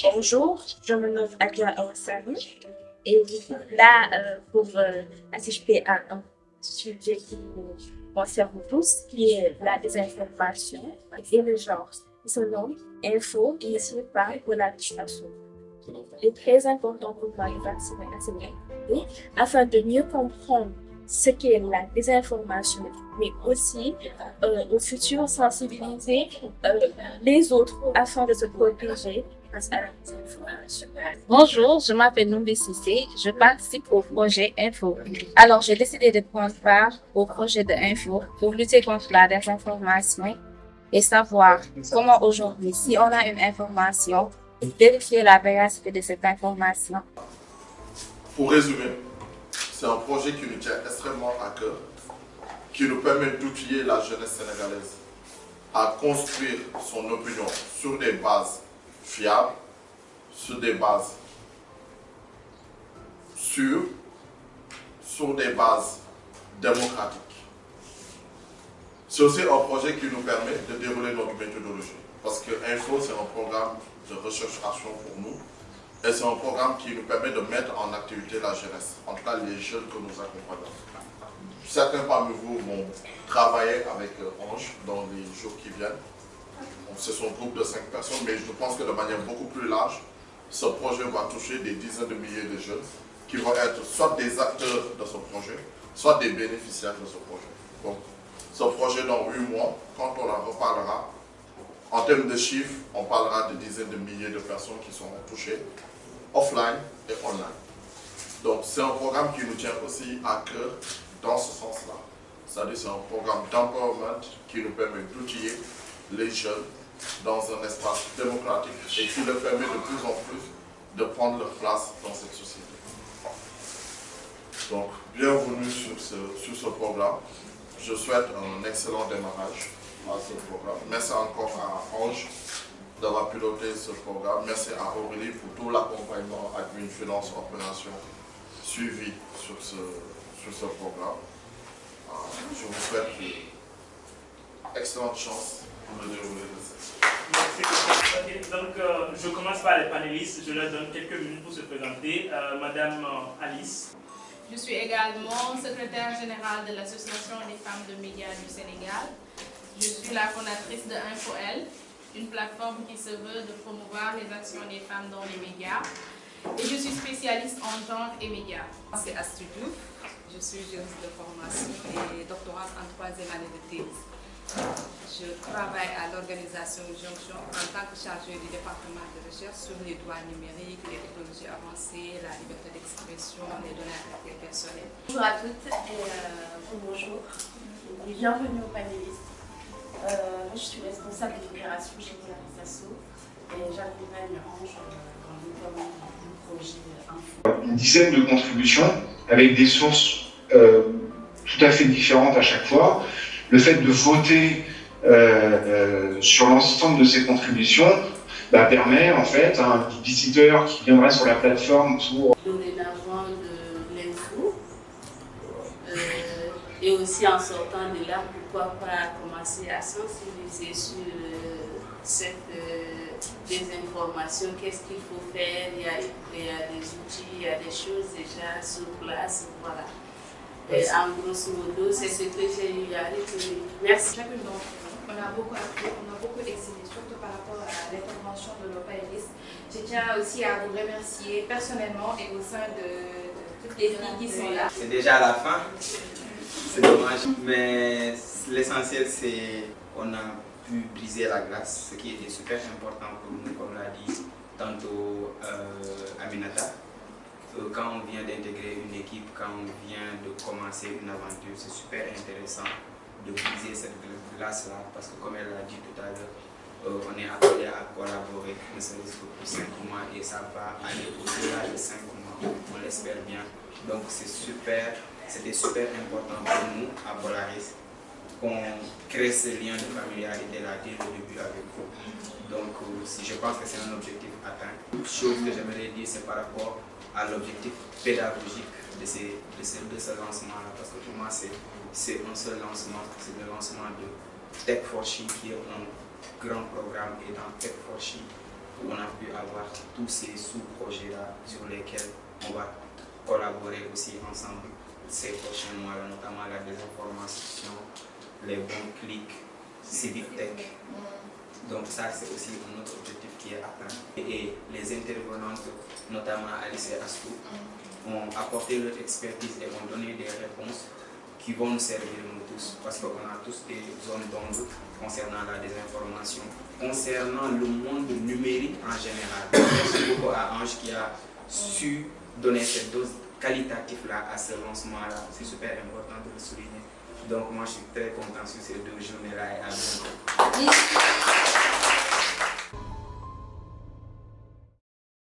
Bonjour, je me nomme Akia Awasani et là, pour assister à un sujet qui nous concerne tous, qui est la désinformation et le genre. Ce nom, info, initié par Bonavich Tasso. Il est très important pour moi de participer à cette activité afin de mieux comprendre ce qu'est la désinformation, mais aussi au futur sensibiliser les autres afin de se protéger face à la désinformation. Bonjour, je m'appelle Numbi Sissé, je participe au projet Info. Alors, j'ai décidé de prendre part au projet de Info pour lutter contre la désinformation et savoir comment aujourd'hui, si on a une information, vérifier la véracité de cette information. Pour résumer, c'est un projet qui nous tient extrêmement à cœur, qui nous permet d'outiller la jeunesse sénégalaise à construire son opinion sur des bases fiables, sur des bases sûres, sur des bases démocratiques. C'est aussi un projet qui nous permet de dérouler notre méthodologie, parce que Info, c'est un programme de recherche-action pour nous, et c'est un programme qui nous permet de mettre en activité la jeunesse, en tout cas les jeunes que nous accompagnons. Certains parmi vous vont travailler avec Ange dans les jours qui viennent. C'est son groupe de 5 personnes, mais je pense que de manière beaucoup plus large, ce projet va toucher des dizaines de milliers de jeunes qui vont être soit des acteurs de ce projet, soit des bénéficiaires de ce projet. Donc, ce projet, dans 8 mois, quand on en reparlera, en termes de chiffres, on parlera de dizaines de milliers de personnes qui seront touchées, offline et online. Donc, c'est un programme qui nous tient aussi à cœur dans ce sens-là. C'est-à-dire c'est un programme d'empowerment qui nous permet d'outiller les jeunes dans un espace démocratique et qui leur permet de plus en plus de prendre leur place dans cette société. Donc, bienvenue sur ce programme. Je souhaite un excellent démarrage à ce programme. Merci encore à Ange d'avoir piloté ce programme. Merci à Aurélie pour tout l'accompagnement admin, finance, opération suivi sur ce programme. Je vous souhaite excellente chance pour le dérouler de cette. Merci. Okay, donc, je commence par les panélistes. Je leur donne quelques minutes pour se présenter. Madame Alice. Je suis également secrétaire générale de l'Association des femmes de médias du Sénégal. Je suis la fondatrice de InfoL, une plateforme qui se veut de promouvoir les actions des femmes dans les médias. Et je suis spécialiste en genre et médias. C'est Astrid Diouf, je suis juriste de formation et doctorante en 3e année de thèse. Je travaille à l'organisation Jonction en tant que chargée du département de recherche sur les droits numériques, les technologies avancées, la liberté d'expression, les données à caractère personnel. Bonjour à toutes et bonjour et bienvenue aux panélistes. Moi, je suis responsable des opérations chez Bonavich Tasso et j'accompagne Ange dans le déploiement du projet Info. Une dizaine de contributions avec des sources tout à fait différentes à chaque fois. Le fait de voter sur l'ensemble de ces contributions permet en fait à un visiteur qui viendrait sur la plateforme pour donner l'avant de l'info et aussi en sortant de là, pourquoi pas commencer à sensibiliser sur cette désinformation, qu'est-ce qu'il faut faire, il y a des outils, il y a des choses déjà sur place, voilà. Et en grosso modo, c'est ce que j'ai eu à retenir. Merci. Chacune d'entre nous, on a beaucoup appris, on a beaucoup excellé, surtout par rapport à l'intervention de nos panélistes. Je tiens aussi à vous remercier personnellement et au sein de toutes les filles qui sont là. C'est déjà la fin, c'est dommage, mais l'essentiel c'est qu'on a pu briser la glace, ce qui était super important pour nous, comme l'a dit tantôt Aminata. Quand on vient d'intégrer une équipe, quand on vient de commencer une aventure, c'est super intéressant de briser cette glace-là, parce que comme elle l'a dit tout à l'heure, on est appelé à collaborer, ne serait-ce que pour 5 mois, et ça va aller au-delà de 5 mois, on l'espère bien. Donc c'était super important pour nous à Polaris qu'on crée ce lien de familiarité-là dès le début avec vous. Donc je pense que c'est un objectif atteint. Une chose que j'aimerais dire, c'est par rapport à l'objectif pédagogique de ce lancement-là, parce que pour moi c'est un seul lancement, c'est le lancement de Tech4She qui est un grand programme, et dans Tech4She où on a pu avoir tous ces sous-projets-là sur lesquels on va collaborer aussi ensemble ces prochains mois, notamment la désinformation, les bons clics, Civic Tech. Donc ça, c'est aussi un autre objectif qui est atteint. Et les intervenantes, notamment Alice et Astou, ont apporté leur expertise et ont donné des réponses qui vont nous servir nous tous, parce qu'on a tous des zones d'ombre concernant la désinformation, concernant le monde numérique en général. Merci beaucoup à Ange qui a su donner cette dose qualitative-là à ce lancement-là. C'est super important de le souligner. Donc moi je suis très content sur ces 2 journées-là et à bientôt.